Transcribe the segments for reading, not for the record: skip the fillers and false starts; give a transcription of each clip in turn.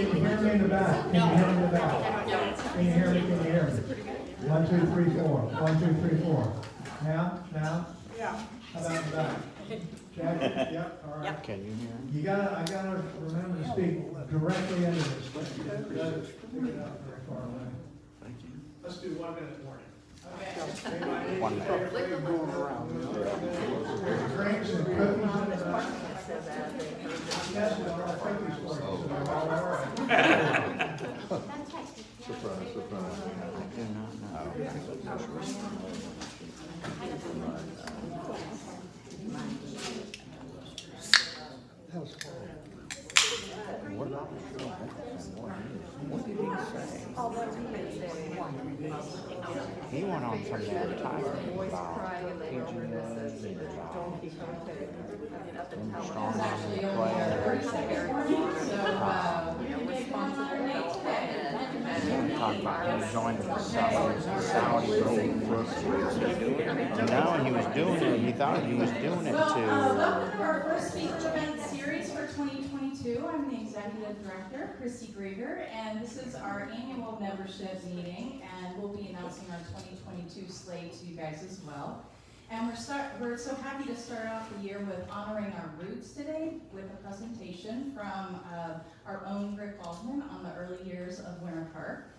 you hear me in the back? Can you hear me in the back? Can you hear me? Can you hear me? 1, 2, 3, 4. 1, 2, 3, 4. Now? Yeah. How about the back? Check? Yep, all right. Can you hear him? I gotta remember to speak directly into this. Let's pick it up very far away. Let's do 1 minute warning. Okay. 1 minute. Drinks and cookies in the back. Yes, there are cookies for you, so they're all right. Surprise. I do not know. What about the show? What did he say? He went on from that tire about pigeons and strong on the talk about him joining the Saudi group. No, he was doing it. He thought he was doing it to. Welcome to our first speaker event series for 2022. I'm the executive director, Christy Grieger, and this is our annual membership meeting, and we'll be announcing our 2022 slate to you guys as well. And we're so happy to start off the year with honoring our roots today with a presentation from our own Rick Baldwin on the early years of Winter Park.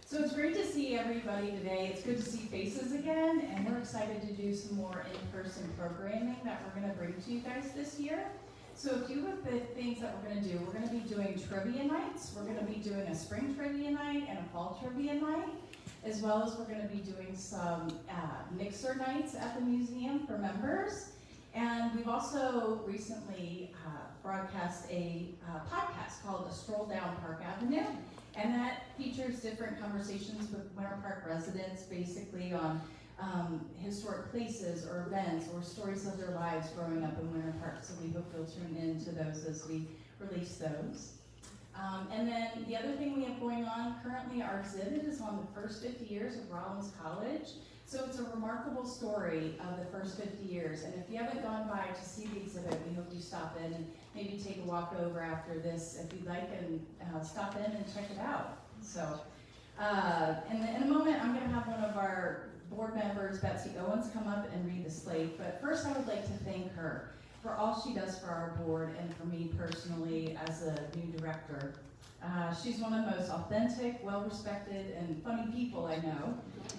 So it's great to see everybody today. It's good to see faces again, and we're excited to do some more in-person programming that we're going to bring to you guys this year. So a few of the things that we're going to do, we're going to be doing trivia nights. We're going to be doing a spring trivia night and a fall trivia night, as well as we're going to be doing some mixer nights at the museum for members. And we've also recently broadcast a podcast called A Stroll Down Park Avenue. And that features different conversations with Winter Park residents, basically on historic places or events or stories of their lives growing up in Winter Park. So we hope you'll tune into those as we release those. And then the other thing we have going on currently, our exhibit is on the first 50 years of Rollins College. So it's a remarkable story of the first 50 years. And if you haven't gone by to see the exhibit, we hope you stop in and maybe take a walk over after this if you'd like, and stop in and check it out. So in a moment, I'm going to have one of our board members, Betsy Owens, come up and read the slate. But first, I would like to thank her for all she does for our board and for me personally as a new director. She's one of the most authentic, well-respected, and funny people I know.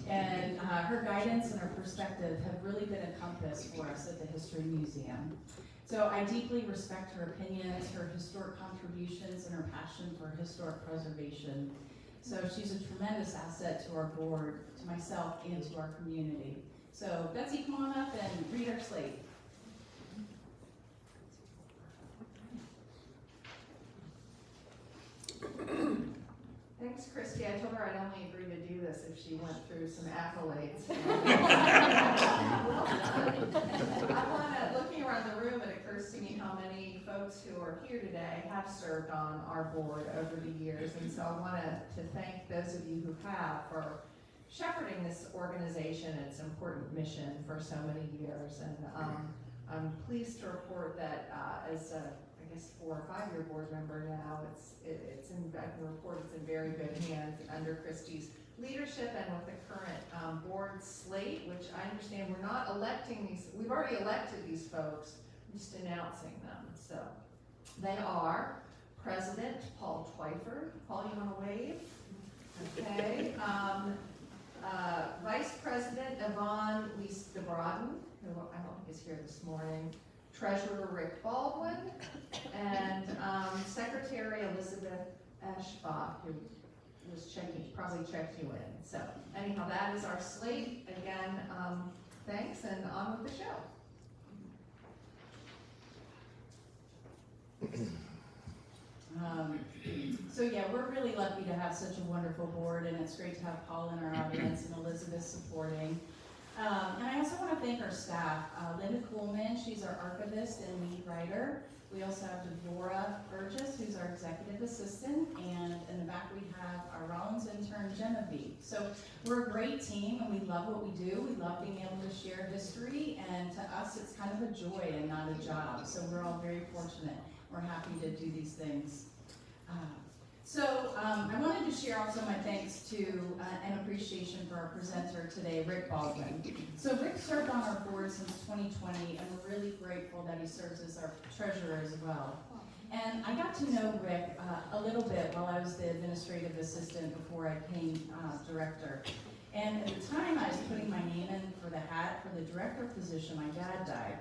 And her guidance and her perspective have really been a compass for us at the History Museum. So I deeply respect her opinions, her historic contributions, and her passion for historic preservation. So she's a tremendous asset to our board, to myself, and to our community. So Betsy, come on up and read our slate. Thanks, Christy. I told her I'd only agree to do this if she went through some accolades. Looking around the room, it occurs to me how many folks who are here today have served on our board over the years. And so I want to thank those of you who have for shepherding this organization and its important mission for so many years. And I'm pleased to report that as a 4 or 5 year board member now, I can report it's in very good hands under Christy's leadership and with the current board slate, which I understand we're not electing these, we've already elected these folks, I'm just announcing them. So they are President Paul Twyford. Paul, you want to wave? Okay. Vice President Yvonne Lees DeBroden, who I don't think is here this morning. Treasurer Rick Baldwin, and Secretary Elizabeth Eschbach, who was probably checked you in. So anyhow, that is our slate. Again, thanks, and on with the show. So yeah, we're really lucky to have such a wonderful board, and it's great to have Paul in our audience and Elizabeth supporting. And I also want to thank our staff. Linda Kuhlman, she's our archivist and lead writer. We also have Deborah Burgess, who's our executive assistant, and in the back we have our Rollins intern, Genevieve. So we're a great team, and we love what we do. We love being able to share history, and to us it's kind of a joy and not a job. So we're all very fortunate. We're happy to do these things. So I wanted to share also my thanks to and appreciation for our presenter today, Rick Baldwin. So Rick served on our board since 2020, and we're really grateful that he serves as our treasurer as well. And I got to know Rick a little bit while I was the administrative assistant before I became director. And at the time I was putting my name in for the hat for the director position, my dad died.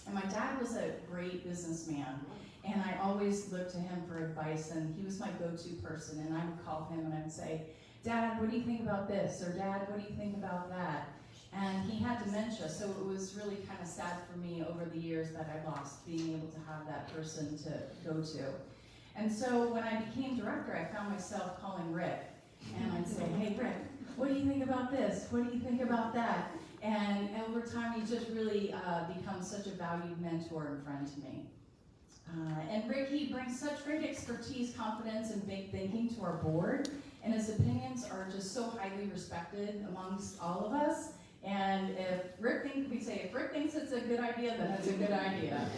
And my dad was a great businessman. And I always looked to him for advice, and he was my go-to person. And I would call him and I would say, Dad, what do you think about this? Or Dad, what do you think about that? And he had dementia, so it was really kind of sad for me over the years that I lost being able to have that person to go to. And so when I became director, I found myself calling Rick. And I'd say, hey, Rick, what do you think about this? What do you think about that? And over time, he just really become such a valued mentor and friend to me. And Rick, he brings such great expertise, confidence, and big thinking to our board, and his opinions are just so highly respected amongst all of us. And if Rick thinks it's a good idea, then it's a good idea.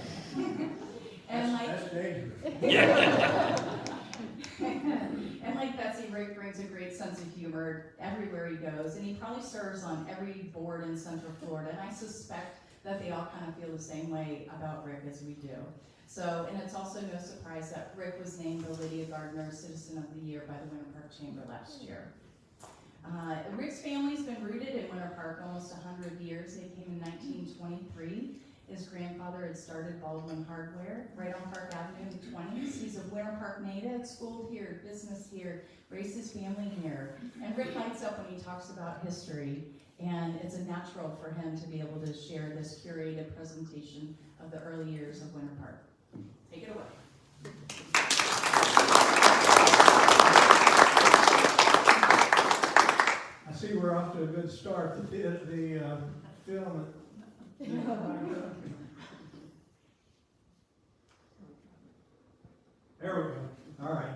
And That's dangerous. And like Betsy, Rick brings a great sense of humor everywhere he goes, and he probably serves on every board in Central Florida, and I suspect that they all kind of feel the same way about Rick as we do. So, and it's also no surprise that Rick was named the Lydia Gardner Citizen of the Year by the Winter Park Chamber last year. Rick's family's been rooted in Winter Park almost 100 years. They came in 1923. His grandfather had started Baldwin Hardware right on Park Avenue in the 20s. He's a Winter Park native, schooled here, business here, raised his family here. And Rick lights up when he talks about history, and it's a natural for him to be able to share this curated presentation of the early years of Winter Park. Take it away. I see we're off to a good start. The film. There we go. All right.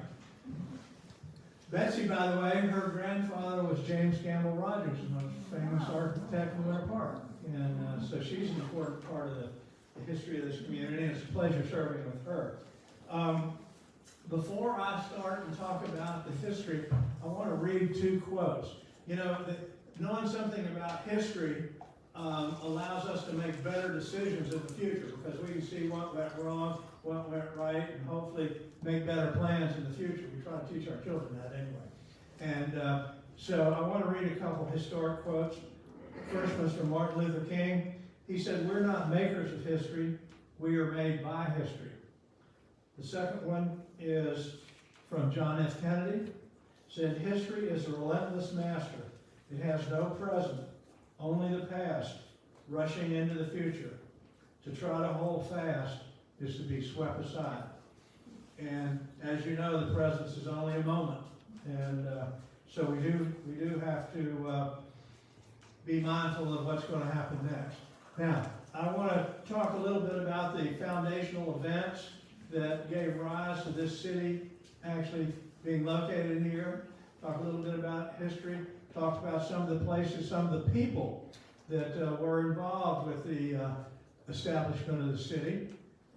Betsy, by the way, her grandfather was James Gamble Rogers, the most famous architect in Winter Park. And so she's an important part of the history of this community, and it's a pleasure serving with her. Before I start and talk about the history, I want to read two quotes. You know, knowing something about history allows us to make better decisions in the future, because we can see what went wrong, what went right, and hopefully make better plans in the future. We try to teach our children that anyway. And so I want to read a couple historic quotes. The first one's from Martin Luther King. He said, "We're not makers of history, we are made by history." The second one is from John F. Kennedy. He said, "History is a relentless master. It has no present, only the past, rushing into the future. To try to hold fast is to be swept aside." And as you know, the present is only a moment. And so we do have to be mindful of what's going to happen next. Now, I want to talk a little bit about the foundational events that gave rise to this city actually being located here. Talk a little bit about history. Talk about some of the places, some of the people that were involved with the establishment of the city.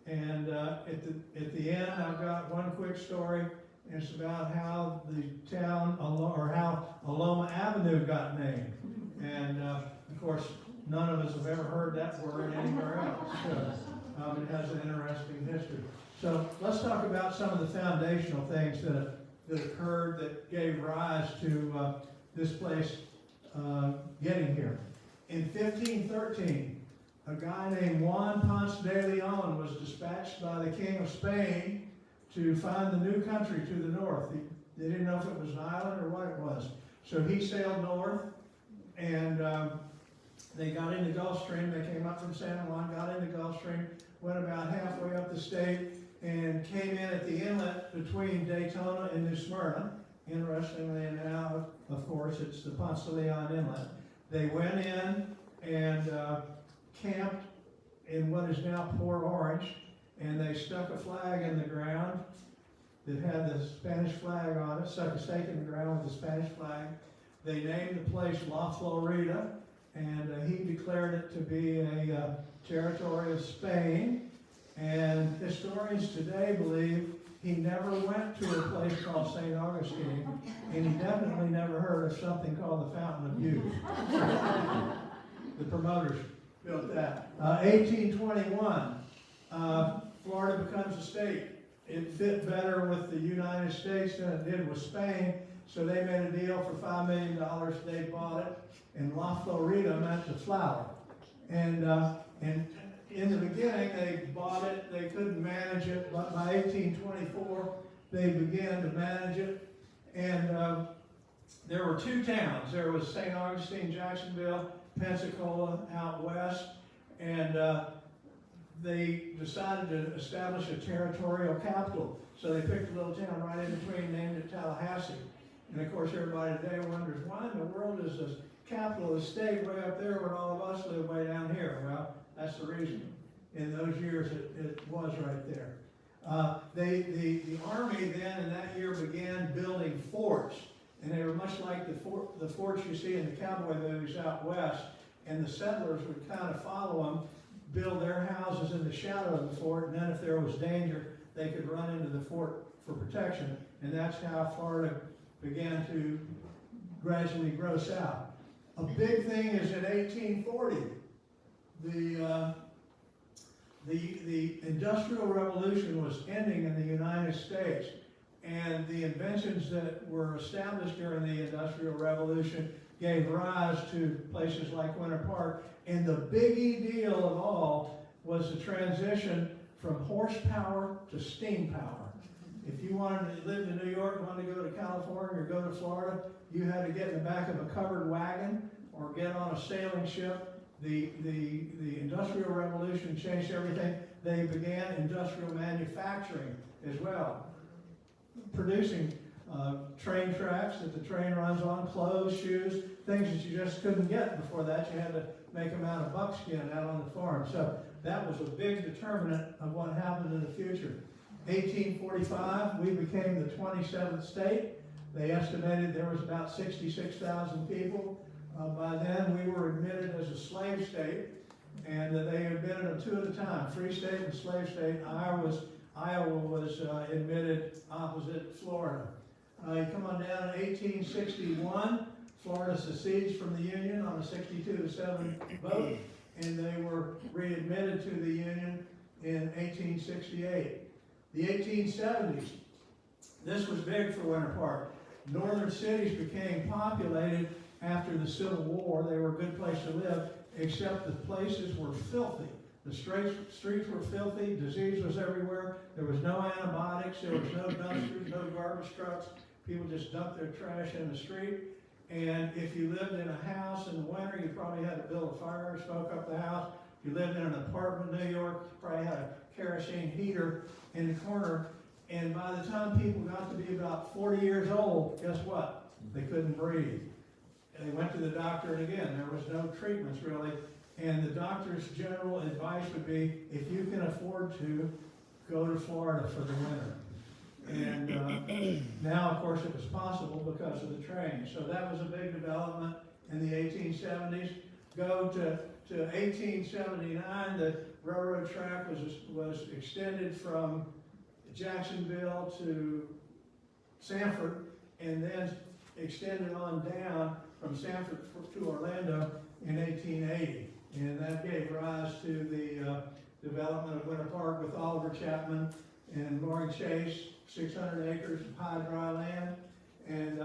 And at the end, I've got one quick story. And it's about how the town, or how Aloma Avenue got named. And of course, none of us have ever heard that word anywhere else. So it has an interesting history. So let's talk about some of the foundational things that occurred that gave rise to this place getting here. In 1513, a guy named Juan Ponce de Leon was dispatched by the King of Spain to find the new country to the north. They didn't know if it was an island or what it was. So he sailed north, and they got into Gulf Stream. They came up from San Juan, got into Gulf Stream, went about halfway up the state, and came in at the inlet between Daytona and New Smyrna. Interestingly, now, of course, it's the Ponce de Leon Inlet. They went in and camped in what is now Port Orange, and they stuck a flag in the ground that had the Spanish flag on it, stuck a stake in the ground with the Spanish flag. They named the place La Florida, and he declared it to be a territory of Spain. And historians today believe He never went to a place called St. Augustine, and he definitely never heard of something called the Fountain of Youth. The promoters built that. 1821, Florida becomes a state. It fit better with the United States than it did with Spain, so they made a deal for $5 million. They bought it, and La Florida meant the flower. And in the beginning, they bought it, they couldn't manage it, but by 1824, they began to manage it. And there were two towns. There was St. Augustine, Jacksonville, Pensacola out west, and they decided to establish a territorial capital. So they picked a little town right in between, named it Tallahassee. And of course, everybody today wonders, why in the world is the capital of the state way up there when all of us live way down here? Well, that's the reason. In those years, it was right there. The Army then in that year began building forts, and they were much like the forts you see in the cowboy movies out west, and the settlers would kind of follow them, build their houses in the shadow of the fort, and then if there was danger, they could run into the fort for protection, and that's how Florida began to gradually grow south. A big thing is in 1840, the Industrial Revolution was ending in the United States, and the inventions that were established during the Industrial Revolution gave rise to places like Winter Park, and the biggie deal of all was the transition from horsepower to steam power. If you wanted to live in New York, wanted to go to California or go to Florida, you had to get in the back of a covered wagon or get on a sailing ship. The Industrial Revolution changed everything. They began industrial manufacturing as well, producing train tracks that the train runs on, clothes, shoes, things that you just couldn't get before that. You had to make them out of buckskin out on the farm. So that was a big determinant of what happened in the future. 1845, we became the 27th state. They estimated there was about 66,000 people. By then, we were admitted as a slave state, and they admitted them two at a time, free state and slave state. Iowa was admitted opposite Florida. You come on down in 1861, Florida secedes from the Union on a 62-7 vote, and they were readmitted to the Union in 1868. The 1870s, this was big for Winter Park. Northern cities became populated after the Civil War. They were a good place to live, except the places were filthy. The streets were filthy, disease was everywhere, there was no antibiotics, there was no dumpsters, no garbage trucks. People just dumped their trash in the street. And if you lived in a house in the winter, you probably had to build a fire, smoke up the house. If you lived in an apartment in New York, you probably had a kerosene heater in the corner. And by the time people got to be about 40 years old, guess what? They couldn't breathe. And they went to the doctor, and again, there was no treatments really. And the doctor's general advice would be, if you can afford to, go to Florida for the winter. And now, of course, it was possible because of the train. So that was a big development in the 1870s. Go to 1879, the railroad track was extended from Jacksonville to Sanford, and then extended on down from Sanford to Orlando in 1880. And that gave rise to the development of Winter Park with Oliver Chapman and Loring Chase, 600 acres of high dry land. And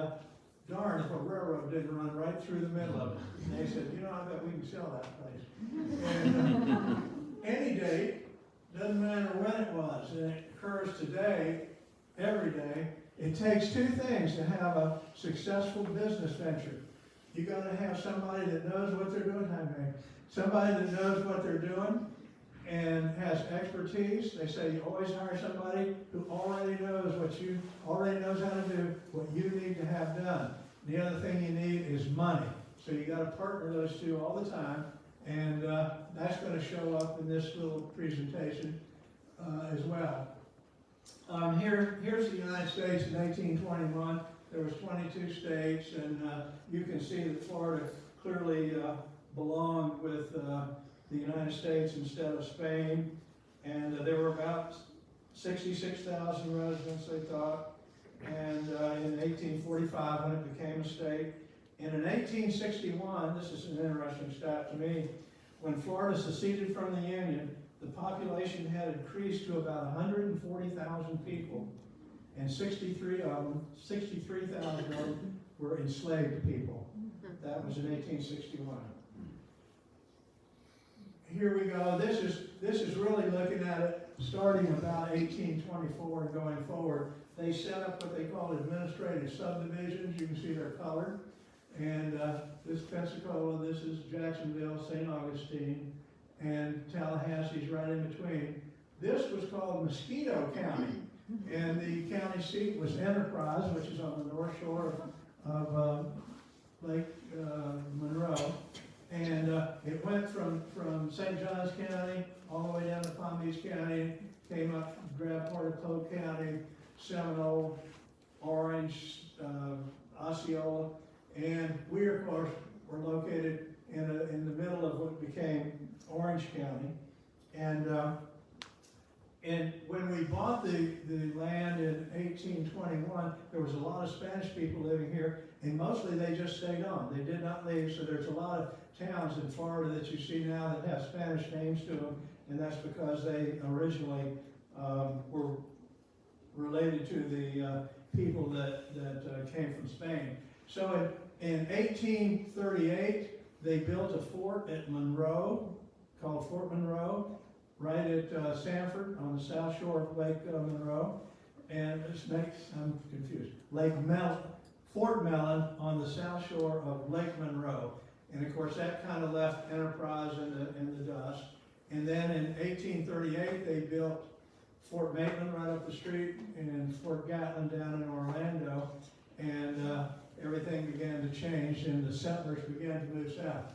darn if a railroad didn't run right through the middle of it. And they said, I bet we can sell that place. And any date, doesn't matter when it was, and it occurs today, every day. It takes two things to have a successful business venture. You got to have somebody that knows what they're doing. Somebody that knows what they're doing and has expertise. They say you always hire somebody who already knows already knows how to do what you need to have done. The other thing you need is money. So you got to partner those two all the time, and that's going to show up in this little presentation as well. Here's the United States in 1821. There was 22 states, and you can see that Florida clearly belonged with the United States instead of Spain. And there were about 66,000 residents, they thought. And in 1845, when it became a state. And in 1861, this is an interesting stat to me, when Florida seceded from the Union, the population had increased to about 140,000 people. And 63,000 of them were enslaved people. That was in 1861. Here we go. This is really looking at it starting about 1824 and going forward. They set up what they call administrative subdivisions. You can see they're colored. And this Pensacola, this is Jacksonville, St. Augustine, and Tallahassee's right in between. This was called Mosquito County. And the county seat was Enterprise, which is on the north shore of Lake Monroe. And it went from St. Johns County all the way down to Palm Beach County, came up, grabbed part of Polk County, Seminole, Orange, Osceola, and we, of course, were located in the middle of what became Orange County. And when we bought the land in 1821, there was a lot of Spanish people living here, and mostly they just stayed on. They did not leave, so there's a lot of towns in Florida that you see now that have Spanish names to them, and that's because they originally were related to the people that came from Spain. So in 1838, they built a fort at Monroe, called Fort Monroe, right at Sanford on the south shore of Lake Monroe. And I'm confused, Fort Mellon on the south shore of Lake Monroe. And of course that kind of left Enterprise in the dust. And then in 1838 they built Fort Maitland right up the street and Fort Gatlin down in Orlando. And everything began to change and the settlers began to move south.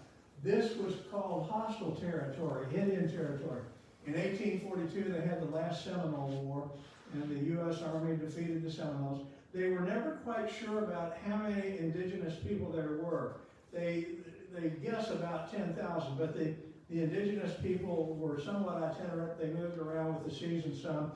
This was called hostile territory, Indian territory. In 1842 they had the last Seminole War and the U.S. Army defeated the Seminoles. They were never quite sure about how many indigenous people there were. They guess about 10,000, but the indigenous people were somewhat itinerant. They moved around with the season some,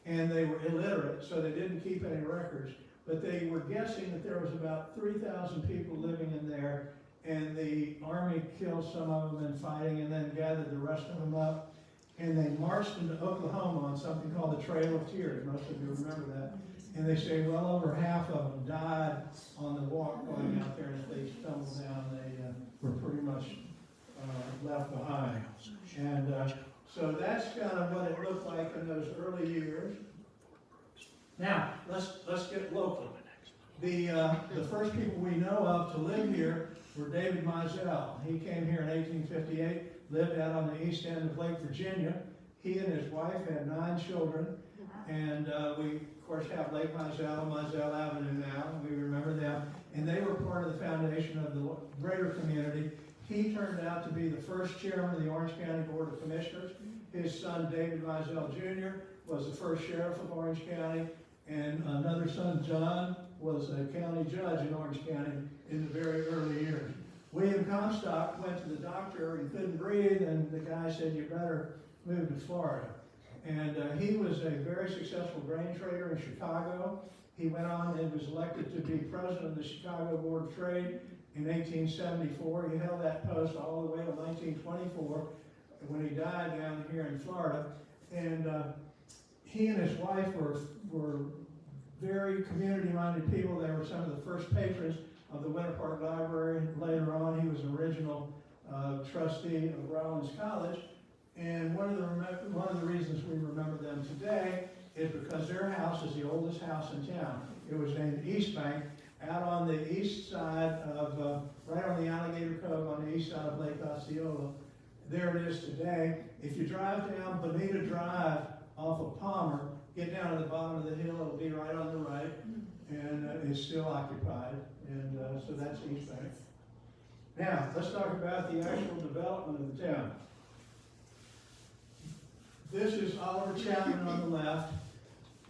and they were illiterate, so they didn't keep any records. But they were guessing that there was about 3,000 people living in there, and the Army killed some of them in fighting and then gathered the rest of them up. And they marched into Oklahoma on something called the Trail of Tears. Most of you remember that. And they say well over half of them died on the walk going out there. And if they stumbled down, they were pretty much left behind. And so that's kind of what it looked like in those early years. Now, let's get local. The first people we know of to live here were David Mizell. He came here in 1858, lived out on the east end of Lake Virginia. He and his wife had 9 children, and we, of course, have Lake Mizell Avenue now, and we remember them. And they were part of the foundation of the greater community. He turned out to be the first chairman of the Orange County Board of Commissioners. His son, David Mizell Jr., was the first sheriff of Orange County, and another son, John, was a county judge in Orange County in the very early years. William Comstock went to the doctor and couldn't breathe, and the guy said, you better move to Florida. And he was a very successful grain trader in Chicago. He went on and was elected to be president of the Chicago Board of Trade in 1874. He held that post all the way to 1924 when he died down here in Florida. And he and his wife were very community-minded people. They were some of the first patrons of the Winter Park Library. Later on, he was an original trustee of Rollins College. And one of the reasons we remember them today is because their house is the oldest house in town. It was named East Bank, out on the east side of, right on the Alligator Cove on the east side of Lake Osceola. There it is today. If you drive down Bonita Drive off of Palmer, get down to the bottom of the hill, it'll be right on the right, and it's still occupied, and so that's East Bank. Now, let's talk about the actual development of the town. This is Oliver Chapman on the left.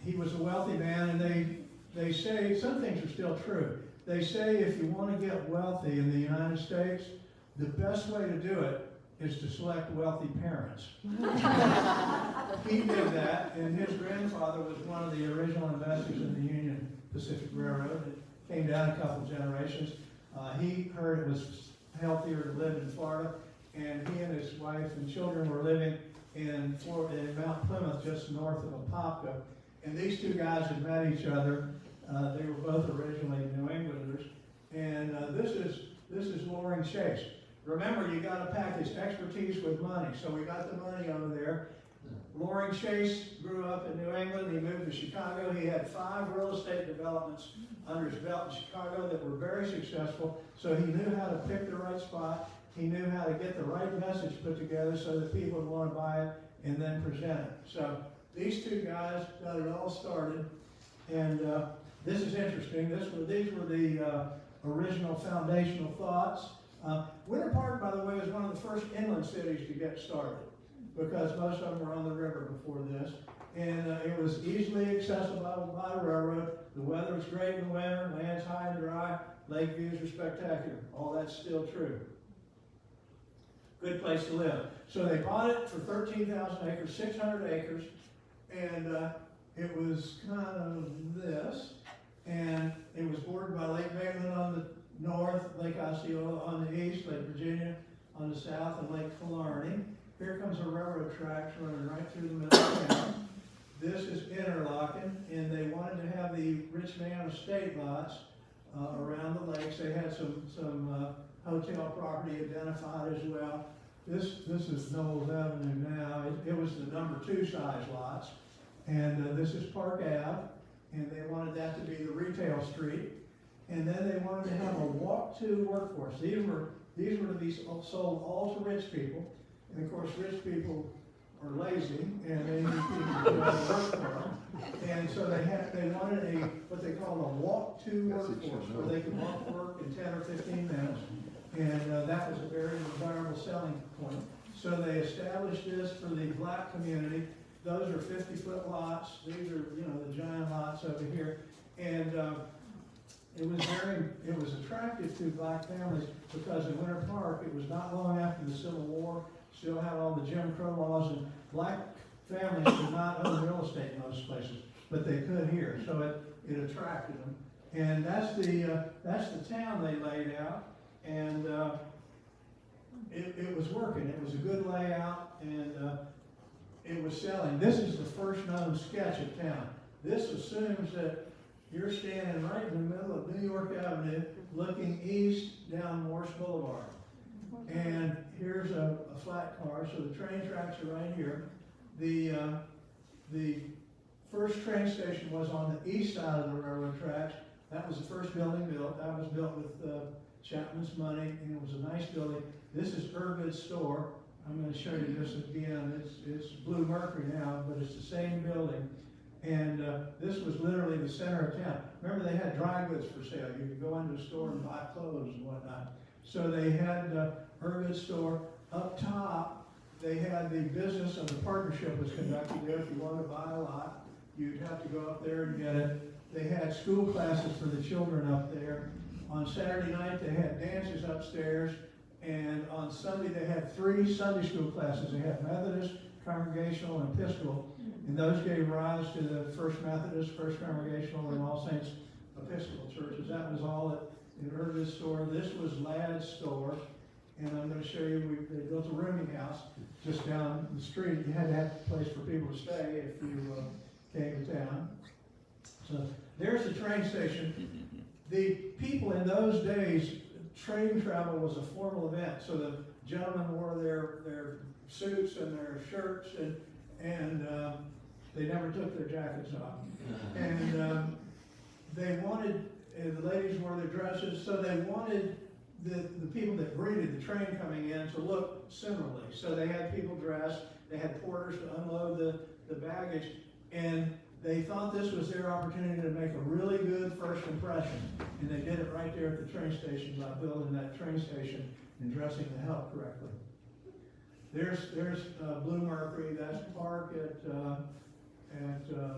He was a wealthy man, and they say, some things are still true. They say if you want to get wealthy in the United States, the best way to do it is to select wealthy parents. He did that, and his grandfather was one of the original investors in the Union Pacific Railroad. It came down a couple generations. He heard it was healthier to live in Florida, and he and his wife and children were living in Florida, in Mount Plymouth, just north of Apopka. And these two guys had met each other. They were both originally New Englanders. And this is Loring Chase. Remember, you got to package expertise with money. So we got the money over there. Loring Chase grew up in New England. He moved to Chicago. He had 5 real estate developments under his belt in Chicago that were very successful. So he knew how to pick the right spot. He knew how to get the right message put together so that people would want to buy it and then present it. So these two guys got it all started. And this is interesting. These were the original foundational thoughts. Winter Park, by the way, was one of the first inland cities to get started, because most of them were on the river before this. And it was easily accessible by the railroad. The weather was great in the winter, land's high and dry, lake views are spectacular. All that's still true. Good place to live. So they bought it for 13,000 acres, 600 acres, and it was kind of this. And it was bordered by Lake Maitland on the north, Lake Osceola on the east, Lake Virginia on the south, and Lake Killarney. Here comes a railroad tracks running right through the middle of town. This is Interlochen, and they wanted to have the rich man estate lots around the lakes. They had some hotel property identified as well. This is Knowles Avenue now. It was the number 2 size lots. And this is Park Ave, and they wanted that to be the retail street. And then they wanted to have a walk-to workforce. These were to be sold all to rich people. And of course, rich people are lazy, and they need people to work for them. And so they wanted what they called a walk-to workforce, where they could walk to work in 10 or 15 minutes. And that was a very desirable selling point. So they established this for the black community. Those are 50-foot lots. These are, the giant lots over here. And it was attractive to black families, because in Winter Park, it was not long after the Civil War, still had all the Jim Crow laws, and black families did not own real estate in most places, but they could here. So it attracted them. And that's the town they laid out. And it was working. It was a good layout, and it was selling. This is the first known sketch of town. This assumes that you're standing right in the middle of New York Avenue, looking east down Morse Boulevard. And here's a flat car, so the train tracks are right here. The first train station was on the east side of the railroad tracks. That was the first building built. That was built with Chapman's money, and it was a nice building. This is Ergood's store. I'm going to show you this again. It's Blue Mercury now, but it's the same building. And this was literally the center of town. Remember, they had dry goods for sale. You could go into a store and buy clothes and whatnot. So they had Ergood's store. Up top, they had the business of the partnership was conducted there. If you wanted to buy a lot, you'd have to go up there and get it. They had school classes for the children up there. On Saturday night, they had dances upstairs, and on Sunday, they had 3 Sunday school classes. They had Methodist, Congregational, and Episcopal, and those gave rise to the First Methodist, First Congregational, and All Saints Episcopal churches. That was all in Ergood's store. This was Ladd's store, and I'm going to show you, they built a rooming house just down the street. You had to have a place for people to stay if you came to town. So there's the train station. The people in those days, train travel was a formal event. So the gentlemen wore their suits and their shirts, and they never took their jackets off. And they wanted, the ladies wore their dresses, so they wanted the people that greeted the train coming in to look similarly. So they had people dressed, they had porters to unload the baggage, and they thought this was their opportunity to make a really good first impression. And they did it right there at the train station by building that train station and dressing the help correctly. There's Blue Mercury. That's Park at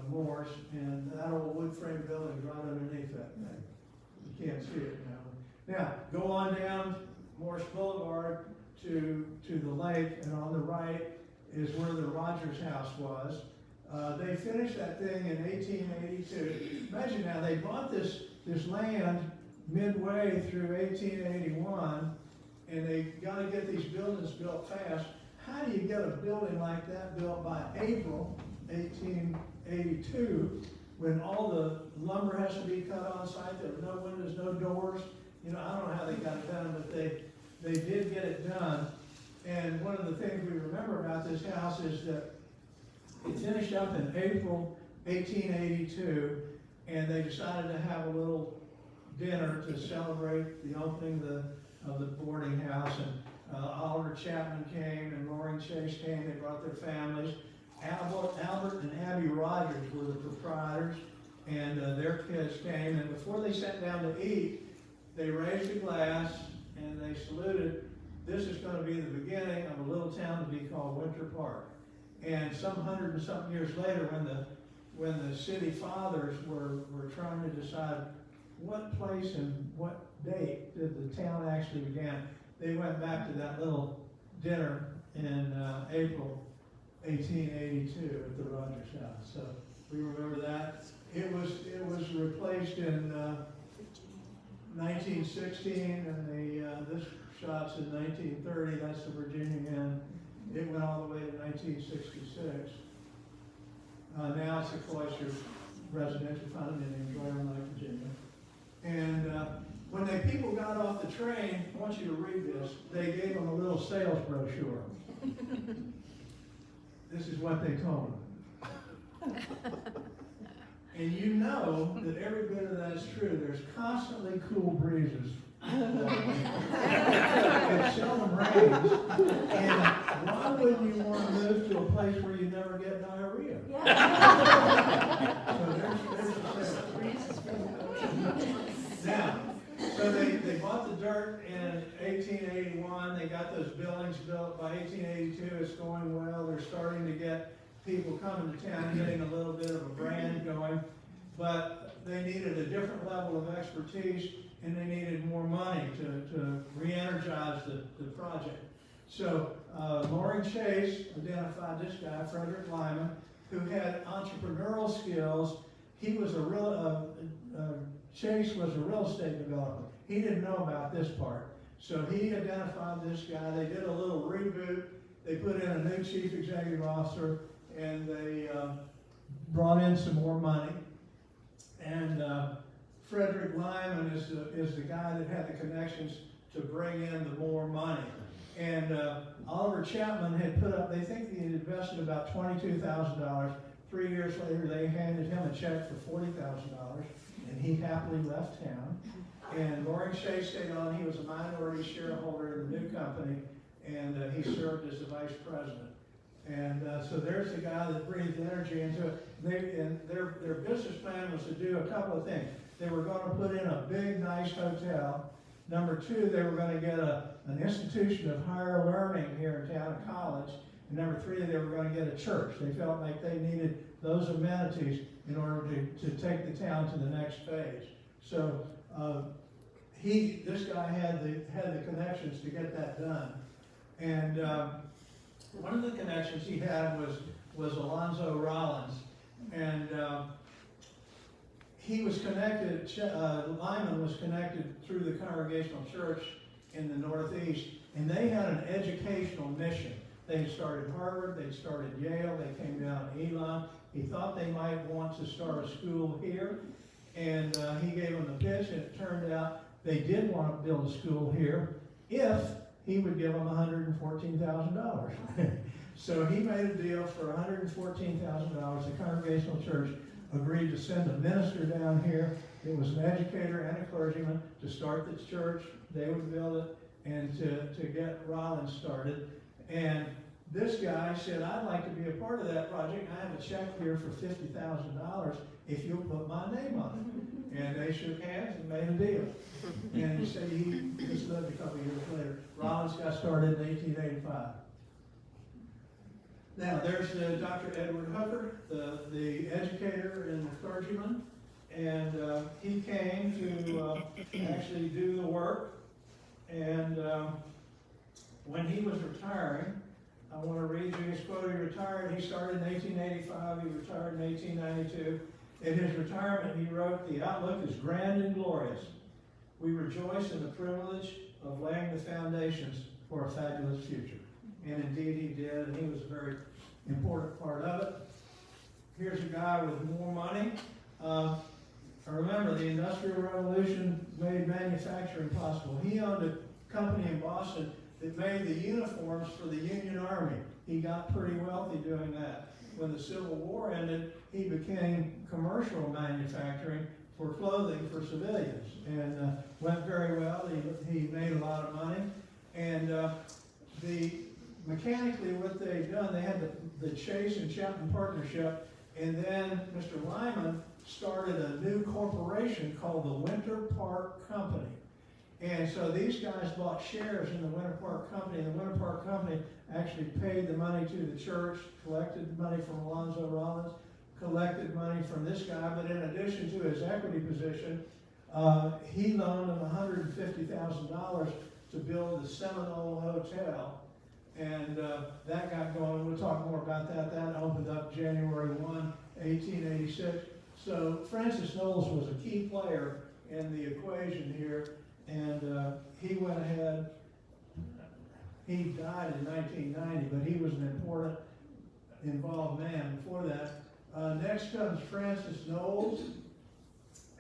Morse, and that old wood frame building right underneath that thing. You can't see it now. Now, go on down Morse Boulevard to the lake, and on the right is where the Rogers house was. They finished that thing in 1882. Imagine now, they bought this land midway through 1881, and they got to get these buildings built fast. How do you get a building like that built by April 1882 when all the lumber has to be cut on site? There were no windows, no doors. You know, I don't know how they got it done, but they did get it done. And one of the things we remember about this house is that it finished up in April 1882, and they decided to have a little dinner to celebrate the opening of the boarding house. And Oliver Chapman came, and Loring Chase came. They brought their families. Albert and Abby Rogers were the proprietors, and their kids came. And before they sat down to eat, they raised a glass and they saluted. This is going to be the beginning of a little town to be called Winter Park. And some 100 and something years later, when the city fathers were trying to decide what place and what date did the town actually begin, they went back to that little dinner in April 1882 at the Rogers house. So we remember that. It was replaced in 1916, and this shot's in 1930. That's the Virginia Inn. It went all the way to 1966. Now it's a cloistered residential condominium in Welbourne, Virginia. And when people got off the train, I want you to read this, they gave them a little sales brochure. This is what they told them. And you know that every bit of that is true. There's constantly cool breezes. It seldom rains. And why wouldn't you want to move to a place where you never get diarrhea? Yeah. So there's now, so they bought the dirt in 1881. They got those buildings built. By 1882, it's going well. They're starting to get people coming to town, getting a little bit of a brand going. But they needed a different level of expertise, and they needed more money to re-energize the project. So Loring Chase identified this guy, Frederick Lyman, who had entrepreneurial skills. He was Chase was a real estate developer. He didn't know about this part. So he identified this guy. They did a little reboot. They put in a new chief executive officer, and they brought in some more money. And Frederick Lyman is the guy that had the connections to bring in the more money. And Oliver Chapman had put up, they think he had invested about $22,000. 3 years later, they handed him a check for $40,000, and he happily left town. And Loring Chase stayed on. He was a minority shareholder in the new company, and he served as the vice president. And so there's the guy that breathed energy into it. And their business plan was to do a couple of things. They were going to put in a big, nice hotel. Number two, they were going to get an institution of higher learning here in town, a college. And number three, they were going to get a church. They felt like they needed those amenities in order to take the town to the next phase. So this guy had the connections to get that done. And one of the connections he had was Alonzo Rollins. And he was connected, Lyman was connected through the Congregational Church in the Northeast, and they had an educational mission. They had started Harvard, they'd started Yale, they came down to Elon. He thought they might want to start a school here, and he gave them the pitch, and it turned out they did want to build a school here if he would give them $114,000. So he made a deal for $114,000. The Congregational Church agreed to send a minister down here. It was an educator and a clergyman to start the church. They would build it and to get Rollins started. And this guy said, I'd like to be a part of that project. I have a check here for $50,000 if you'll put my name on it. And they shook hands and made a deal. And he said he just lived a couple of years later. Rollins got started in 1885. Now, there's Dr. Edward Hooker, the educator and the clergyman, and he came to actually do the work, and when he was retiring, I want to read you his quote. He retired, he started in 1885, he retired in 1892. In his retirement, he wrote, "The outlook is grand and glorious. We rejoice in the privilege of laying the foundations for a fabulous future." And indeed he did, and he was a very important part of it. Here's a guy with more money. Remember, the Industrial Revolution made manufacturing possible. He owned a company in Boston that made the uniforms for the Union Army. He got pretty wealthy doing that. When the Civil War ended, he became commercial manufacturing for clothing for civilians, and went very well. He made a lot of money, and mechanically what they've done, they had the Chase and Chapman partnership, and then Mr. Lyman started a new corporation called the Winter Park Company. And so these guys bought shares in the Winter Park Company, and the Winter Park Company actually paid the money to the church, collected money from Alonzo Rollins, collected money from this guy, but in addition to his equity position, he loaned them $150,000 to build the Seminole Hotel, and that got going. We'll talk more about that. That opened up January 1, 1886. So Francis Knowles was a key player in the equation here, and he went ahead. He died in 1990, but he was an important, involved man before that. Next comes Francis Knowles,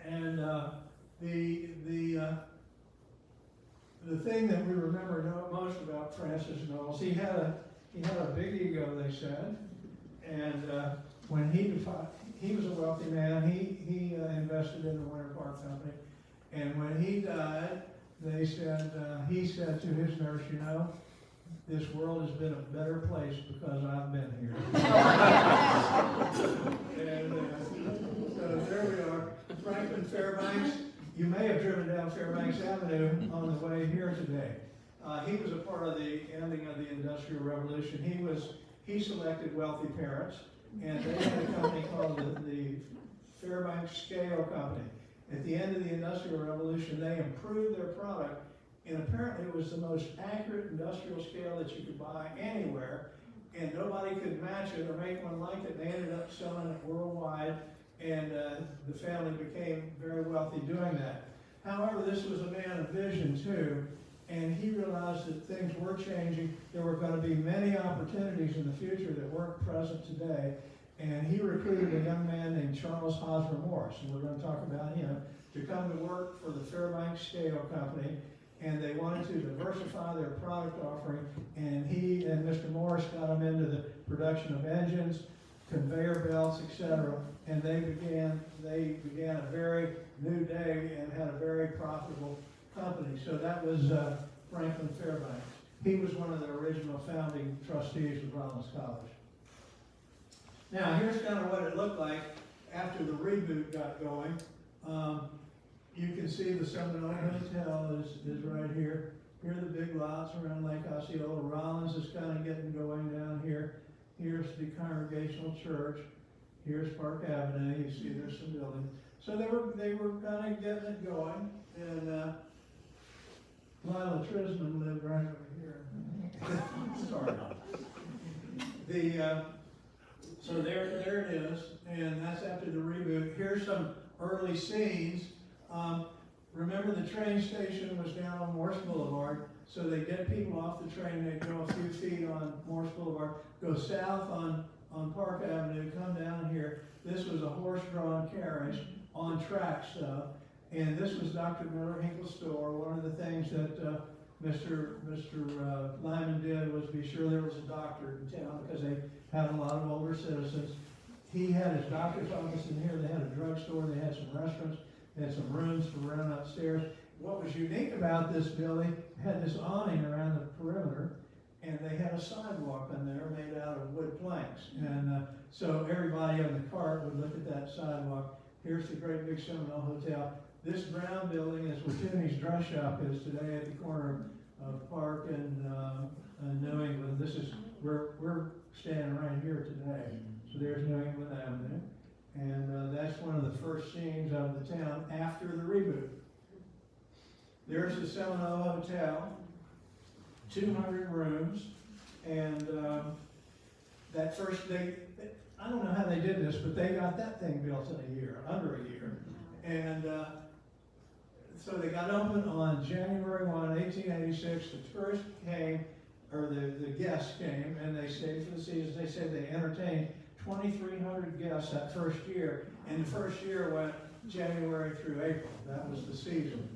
and the thing that we remember most about Francis Knowles, he had a big ego, they said, and when he was a wealthy man. He invested in the Winter Park Company, and when he died, they said he said to his nurse, "You know, this world has been a better place because I've been here." And so there we are, Franklin Fairbanks. You may have driven down Fairbanks Avenue on the way here today. He was a part of the ending of the Industrial Revolution. He selected wealthy parents, and they had a company called the Fairbanks Scale Company. At the end of the Industrial Revolution, they improved their product, and apparently it was the most accurate industrial scale that you could buy anywhere, and nobody could match it or make one like it. They ended up selling it worldwide, and the family became very wealthy doing that. However, this was a man of vision too, and he realized that things were changing. There were going to be many opportunities in the future that weren't present today, and he recruited a young man named Charles Hosmer Morris, and we're going to talk about him, to come to work for the Fairbanks Scale Company, and they wanted to diversify their product offering, and he and Mr. Morris got them into the production of engines, conveyor belts, etc., and they began a very new day and had a very profitable company. So that was Franklin Fairbanks. He was one of the original founding trustees of Rollins College. Now, here's kind of what it looked like after the reboot got going. You can see the Seminole Hotel is right here. Here are the big lots around Lake Osceola. Rollins is kind of getting going down here. Here's the Congregational Church. Here's Park Avenue. You see there's some buildings. So they were kind of getting it going. And Lila Trisman lived right over here. Sorry. So there it is, and that's after the reboot. Here's some early scenes. Remember, the train station was down on Morse Boulevard, so they get people off the train, they go a few feet on Morse Boulevard, go south on Park Avenue, come down here. This was a horse-drawn carriage on tracks, and this was Dr. Miller Hinkle's store. One of the things that Mr. Lyman did was be sure there was a doctor in town because they had a lot of older citizens. He had his doctor's office in here. They had a drugstore. They had some restaurants. They had some rooms to rent upstairs. What was unique about this building, had this awning around the perimeter, and they had a sidewalk in there made out of wood planks. And so everybody on the cart would look at that sidewalk. Here's the great big Seminole Hotel. This brown building is where Tierney's Dress Shop is today at the corner of Park and New England. This is where we're standing right here today. So there's New England Avenue. And that's one of the first scenes of the town after the reboot. There's the Seminole Hotel. 200 rooms, and that first I don't know how they did this, but they got that thing built in a year, under a year. And so they got open on January 1, 1886. The tourists came, or the guests came, and they stayed for the season. They said they entertained 2,300 guests that first year, and the first year went January through April. That was the season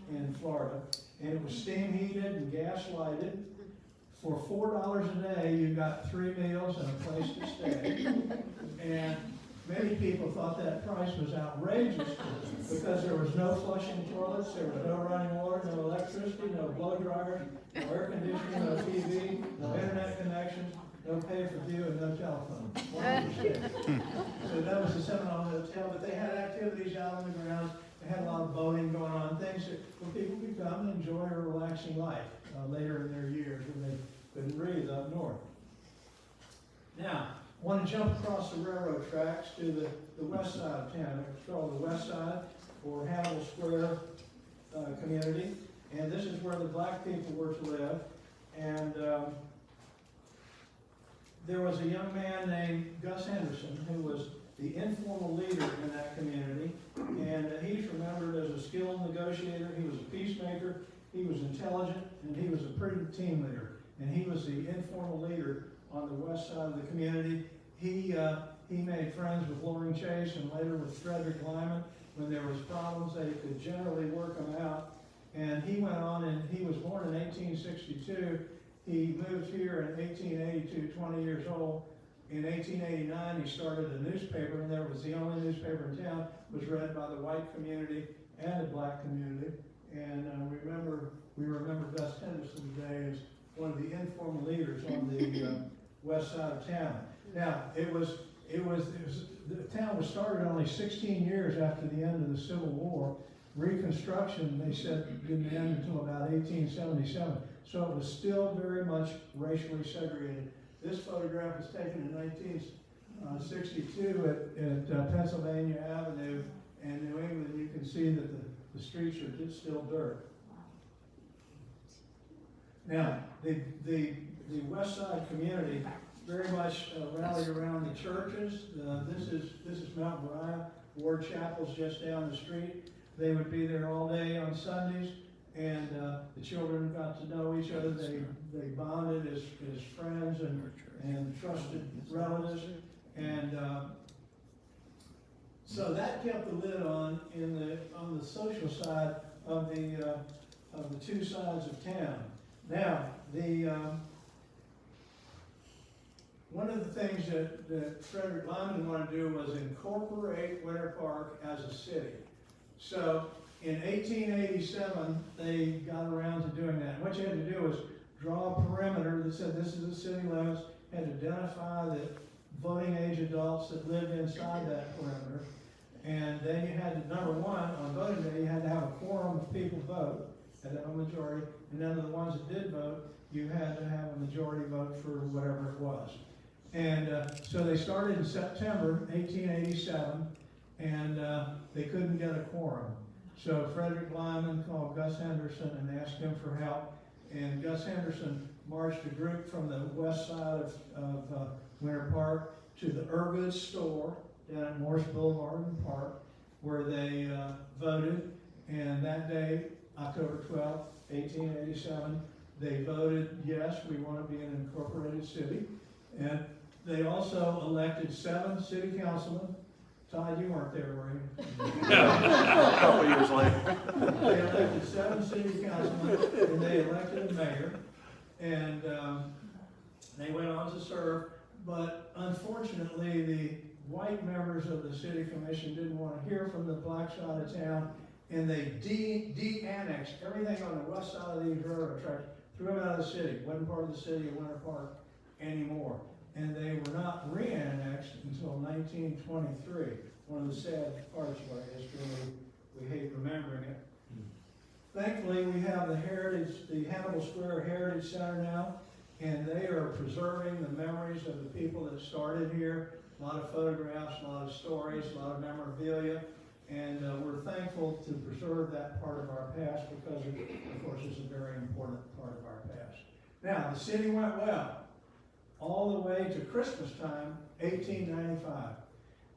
in Florida. And it was steam heated and gas lighted. For $4 a day, you got 3 meals and a place to stay. And many people thought that price was outrageous because there was no flushing toilets, there was no running water, no electricity, no blow dryers, no air conditioning, no TV, no internet connections, no pay-per-view, and no telephone. So that was the Seminole Hotel, but they had activities out on the grounds. They had a lot of boating going on, things where people could come and enjoy a relaxing life later in their years when they couldn't breathe up north. Now, I want to jump across the railroad tracks to the west side of town. It's called the west side, or Hannibal Square community. And this is where the black people were to live. And there was a young man named Gus Henderson who was the informal leader in that community. And he's remembered as a skilled negotiator. He was a peacemaker. He was intelligent, and he was a pretty team leader. And he was the informal leader on the west side of the community. He made friends with Loring Chase and later with Frederick Lyman. When there was problems, they could generally work them out. And he went on, and he was born in 1862. He moved here in 1882, 20 years old. In 1889, he started a newspaper, and there was the only newspaper in town, was read by the white community and the black community. And we remember Gus Henderson today as one of the informal leaders on the west side of town. Now, the town was started only 16 years after the end of the Civil War. Reconstruction, they said, didn't end until about 1877. So it was still very much racially segregated. This photograph was taken in 1962 at Pennsylvania Avenue and New England. You can see that the streets are still dirt. Now, the west side community very much rallied around the churches. This is Mount Moriah. Ward Chapel's just down the street. They would be there all day on Sundays, and the children got to know each other. They bonded as friends and trusted relatives, and so that kept the lid on the social side of the two sides of town. Now, one of the things that Frederick Lyman wanted to do was incorporate Winter Park as a city. So in 1887, they got around to doing that. And what you had to do was draw a perimeter that said this is the city limits, had to identify the voting age adults that lived inside that perimeter. And then you had to, number one, on voting day, you had to have a quorum of people vote, had to have a majority, and then of the ones that did vote, you had to have a majority vote for whatever it was. And so they started in September 1887, and they couldn't get a quorum. So Frederick Lyman called Gus Henderson and asked him for help. And Gus Henderson marched a group from the west side of Winter Park to the Ergood store down at Morse Boulevard and Park, where they voted. And that day, October 12th, 1887, they voted, yes, we want to be an incorporated city. And they also elected 7 city councilmen. Todd, you weren't there, were you? A couple years later. They elected 7 city councilmen, and they elected a mayor. And they went on to serve. But unfortunately, the white members of the city commission didn't want to hear from the black side of town, and they de-annexed everything on the west side of these railroad tracks, threw them out of the city. Wasn't part of the city of Winter Park anymore. And they were not re-annexed until 1923. One of the sad parts of our history. We hate remembering it. Thankfully, we have the Hannibal Square Heritage Center now, and they are preserving the memories of the people that started here. A lot of photographs, a lot of stories, a lot of memorabilia, and we're thankful to preserve that part of our past because it, of course, is a very important part of our past. Now, the city went well, all the way to Christmas time, 1895.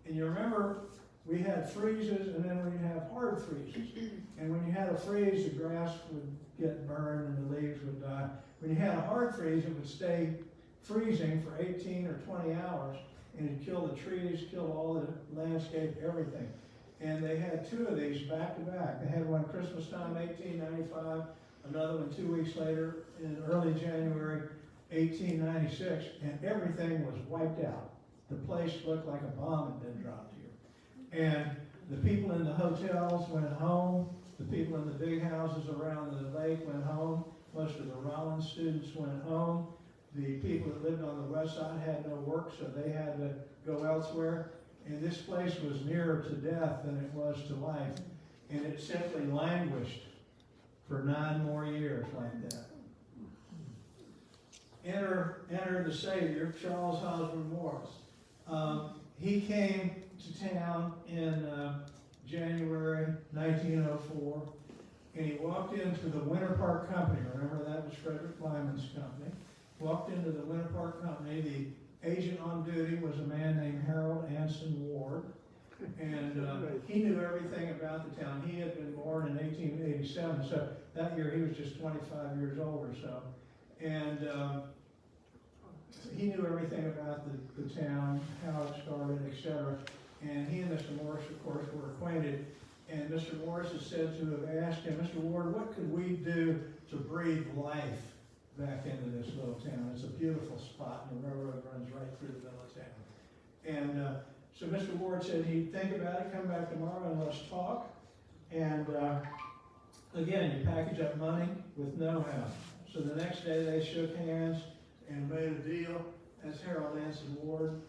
And you remember, we had freezes and then we'd have hard freezes. And when you had a freeze, the grass would get burned and the leaves would die. When you had a hard freeze, it would stay freezing for 18 or 20 hours, and it'd kill the trees, kill all the landscape, everything. And they had two of these back to back. They had one Christmas time, 1895, another one 2 weeks later in early January, 1896, and everything was wiped out. The place looked like a bomb had been dropped here. And the people in the hotels went home. The people in the big houses around the lake went home. Most of the Rollins students went home. The people that lived on the west side had no work, so they had to go elsewhere. And this place was nearer to death than it was to life. And it simply languished for 9 more years like that. Enter the Savior, Charles Hosmer Morris. He came to town in January 1904, and he walked into the Winter Park Company. Remember, that was Frederick Lyman's company. Walked into the Winter Park Company. The agent on duty was a man named Harold Anson Ward, and he knew everything about the town. He had been born in 1887, so that year he was just 25 years old or so. And he knew everything about the town, how it started, etc. And he and Mr. Morris, of course, were acquainted. And Mr. Morris is said to have asked him, Mr. Ward, what could we do to breathe life back into this little town? It's a beautiful spot, and the railroad runs right through the middle of town. And so Mr. Ward said he'd think about it, come back tomorrow and let's talk. And again, you package up money with know-how. So the next day they shook hands and made a deal. That's Harold Anson Ward.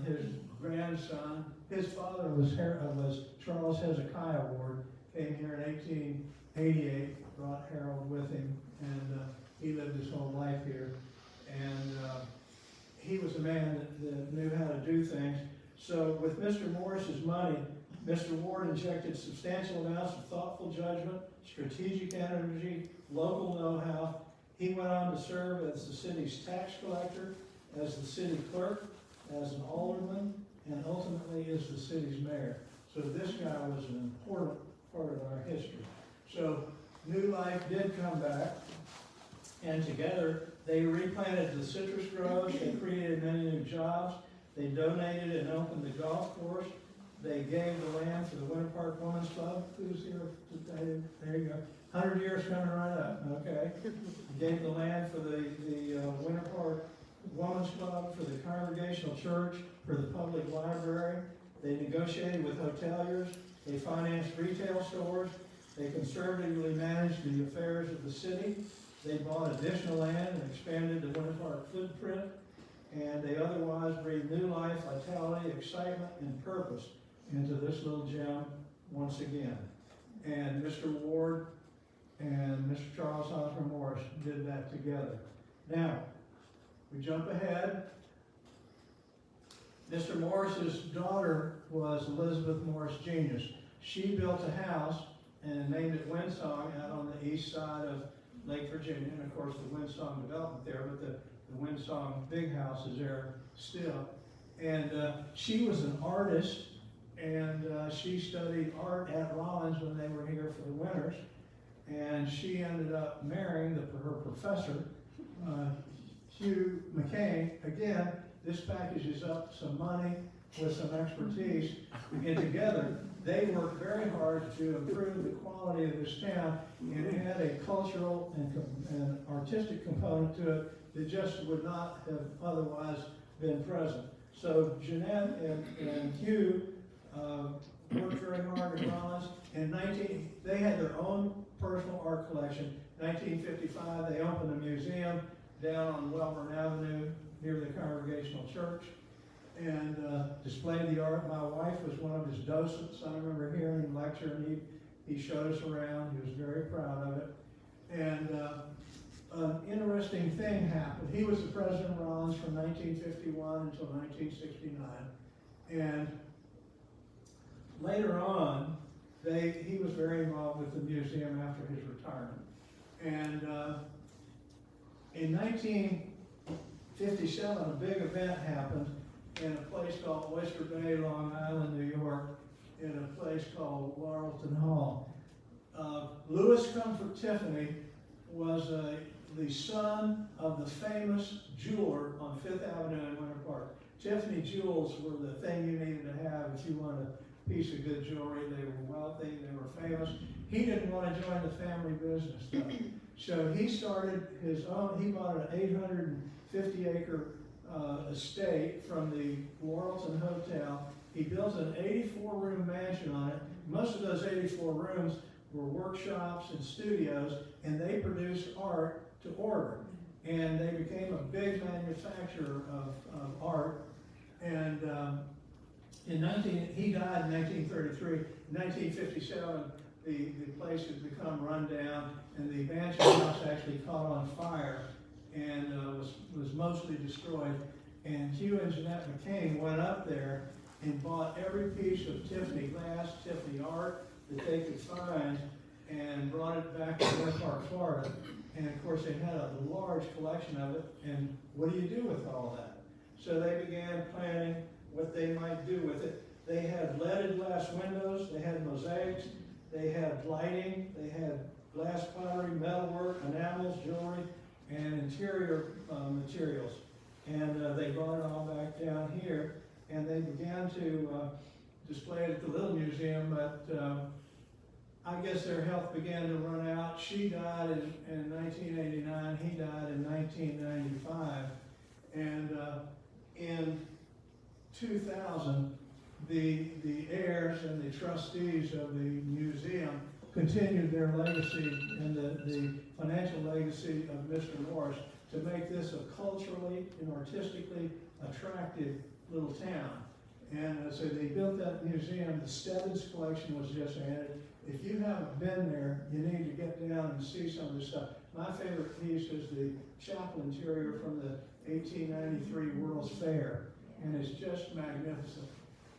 His grandson, his father was Charles Hezekiah Ward, came here in 1888, brought Harold with him, and he lived his whole life here. And he was a man that knew how to do things. So with Mr. Morris's money, Mr. Ward injected substantial amounts of thoughtful judgment, strategic energy, local know-how. He went on to serve as the city's tax collector, as the city clerk, as an alderman, and ultimately as the city's mayor. So this guy was an important part of our history. So new life did come back, and together they replanted the citrus groves, they created many new jobs, they donated and opened the golf course, they gave the land for the Winter Park Women's Club. Who's here today? There you go. 100 years coming right up, okay. Gave the land for the Winter Park Women's Club, for the Congregational Church, for the public library. They negotiated with hoteliers. They financed retail stores. They conservatively managed the affairs of the city. They bought additional land and expanded the Winter Park footprint. And they otherwise breathed new life, vitality, excitement, and purpose into this little gem once again. And Mr. Ward and Mr. Charles Hosmer Morris did that together. Now, we jump ahead. Mr. Morris's daughter was Elizabeth Morris Genius. She built a house and named it Windsong out on the east side of Lake Virginia. And of course the Windsong development there, but the Windsong big house is there still. And she was an artist, and she studied art at Rollins when they were here for the winters. And she ended up marrying her professor, Hugh McCain. Again, this packages up some money with some expertise, and together they worked very hard to improve the quality of this town, and it had a cultural and artistic component to it that just would not have otherwise been present. So Jeanette and Hugh worked very hard at Rollins. They had their own personal art collection. In 1955, they opened a museum down on Welbourne Avenue near the Congregational Church and displayed the art. My wife was one of his docents. I remember hearing him lecture, and he showed us around. He was very proud of it. And an interesting thing happened. He was the president of Rollins from 1951 until 1969. And later on, he was very involved with the museum after his retirement. And In 1957, a big event happened in a place called Oyster Bay, Long Island, New York, in a place called Warrenton Hall. Louis Comfort Tiffany was the son of the famous jeweler on Fifth Avenue in Winter Park. Tiffany jewels were the thing you needed to have if you wanted a piece of good jewelry. They were wealthy, they were famous. He didn't want to join the family business though. So he started his own, he bought an 850-acre estate from the Laurelton Hotel. He built an 84-room mansion on it. Most of those 84 rooms were workshops and studios, and they produced art to order. And they became a big manufacturer of art. And he died in 1933. In 1957, the place had become run down, and the mansion house actually caught on fire and was mostly destroyed. And Hugh and Jeanette McCain went up there and bought every piece of Tiffany glass, Tiffany art that they could find, and brought it back to Winter Park, Florida. And of course, they had a large collection of it, and what do you do with all that? So they began planning what they might do with it. They had leaded glass windows, they had mosaics, they had lighting, they had glass pottery, metalwork, enamels, jewelry, and interior materials. And they brought it all back down here, and they began to display it at the little museum, but I guess their health began to run out. She died in 1989, he died in 1995, and in 2000, the heirs and the trustees of the museum continued their legacy and the financial legacy of Mr. Morris to make this a culturally and artistically attractive little town. And so they built that museum. The Stebbins collection was just added. If you haven't been there, you need to get down and see some of this stuff. My favorite piece is the chapel interior from the 1893 World's Fair, and it's just magnificent.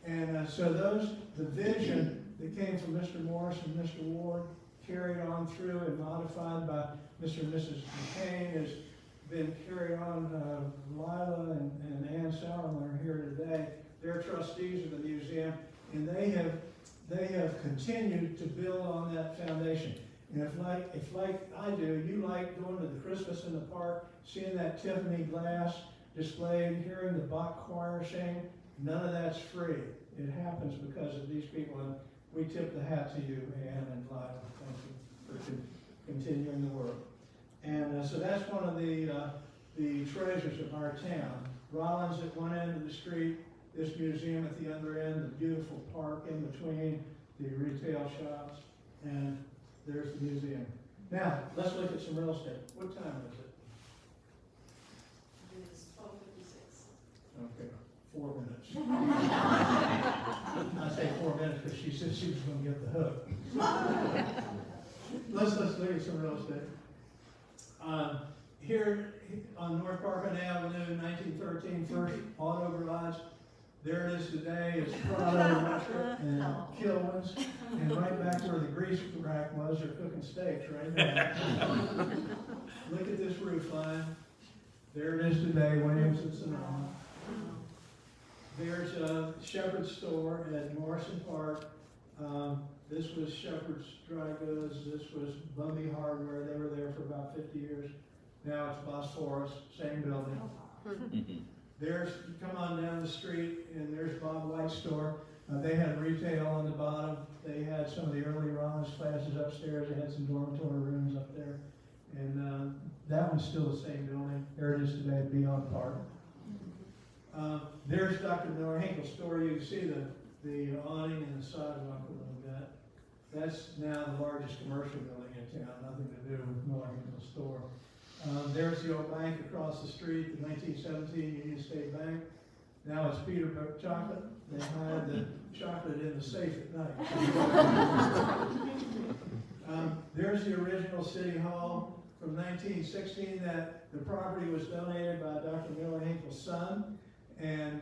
And so the vision that came from Mr. Morris and Mr. Ward, carried on through and modified by Mr. and Mrs. McCain, has been carried on. Lila and Ann Sauerland are here today. They're trustees of the museum, and they have continued to build on that foundation. And if like I do, you like going to the Christmas in the Park, seeing that Tiffany glass displayed, hearing the Bach choir sing, none of that's free. It happens because of these people, and we tip the hat to you, Ann and Lila. Thank you for continuing the work. And so that's one of the treasures of our town. Rollins at one end of the street, this museum at the other end, the beautiful park in between, the retail shops, and there's the museum. Now, let's look at some real estate. What time is it? It is 12:56. Okay, 4 minutes. I say 4 minutes because she said she was going to get the hook. Let's look at some real estate. Here on North Parkland Avenue, 1913, first auto garage. There it is today. It's Prado and Kilwins, and right back where the grease rack was, they're cooking steaks right now. Look at this roof line. There it is today, Williams and Sonoma. There's a Shepherd's store at Morrison Park. This was Shepherd's Dry Goods. This was Bumby Hardware. They were there for about 50 years. Now it's Bosphorus, same building. There's, come on down the street, and there's Bob White's store. They had retail on the bottom. They had some of the early Rollins classes upstairs. They had some dormitory rooms up there. And that one's still the same building. There it is today, Beyond Park. There's Dr. Miller Hinkle's store. You can see the awning and the sidewalk a little bit. That's now the largest commercial building in town, nothing to do with Miller Hinkle's store. There's the old bank across the street, the 1917 Union State Bank. Now it's Peterbilt Chocolate. They hide the chocolate in the safe at night. There's the original City Hall from 1916. That the property was donated by Dr. Miller Hinkle's son, and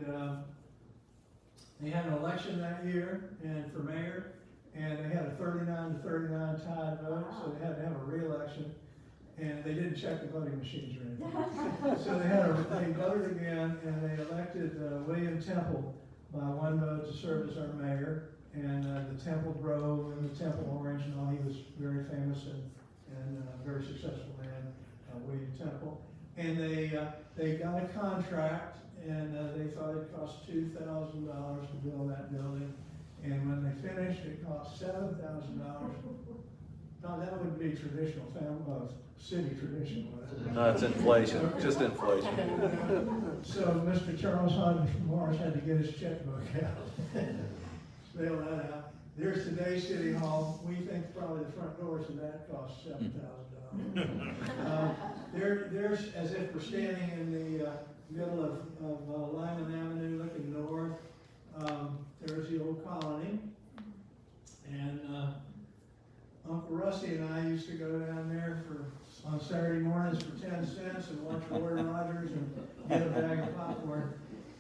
they had an election that year and for mayor, and they had a 39 to 39 tied vote, so they had to have a re-election. and they didn't check the voting machines or anything. So they voted again, and they elected William Temple by one vote to serve as our mayor. And the Temple Grove and the Temple Orange and all, he was very famous and very successful man, William Temple. And they got a contract, and they thought it cost $2,000 to build that building. And when they finished, it cost $7,000. Now that would be traditional city tradition. No, it's inflation, just inflation. So Mr. Charles Hodge from Morris had to get his checkbook out. Bail that out. There's today's City Hall. We think probably the front doors of that cost $7,000. There's, as if we're standing in the middle of Lyman Avenue looking north. There's the old colony. And Uncle Rusty and I used to go down there on Saturday mornings for 10 cents and watch Roy Rogers and get a bag of popcorn.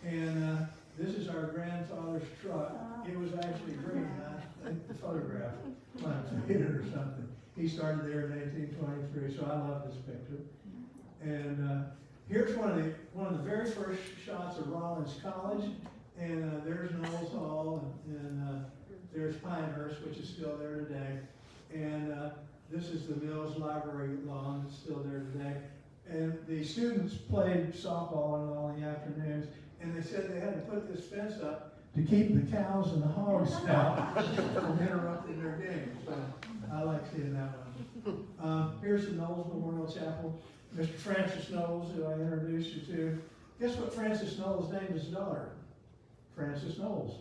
And this is our grandfather's truck. It was actually green. I think the photograph might have faded or something. He started there in 1823, so I love this picture. And here's one of the very first shots of Rollins College. And there's Knowles Hall, and there's Pinehurst, which is still there today. And this is the Mills Library lawn, it's still there today. And the students played softball on all the afternoons, and they said they had to put this fence up to keep the cows and the hogs out from interrupting their game. So I like seeing that one. Here's the Knowles Memorial Chapel. Mr. Francis Knowles, who I introduced you to. Guess what Francis Knowles named his daughter? Francis Knowles.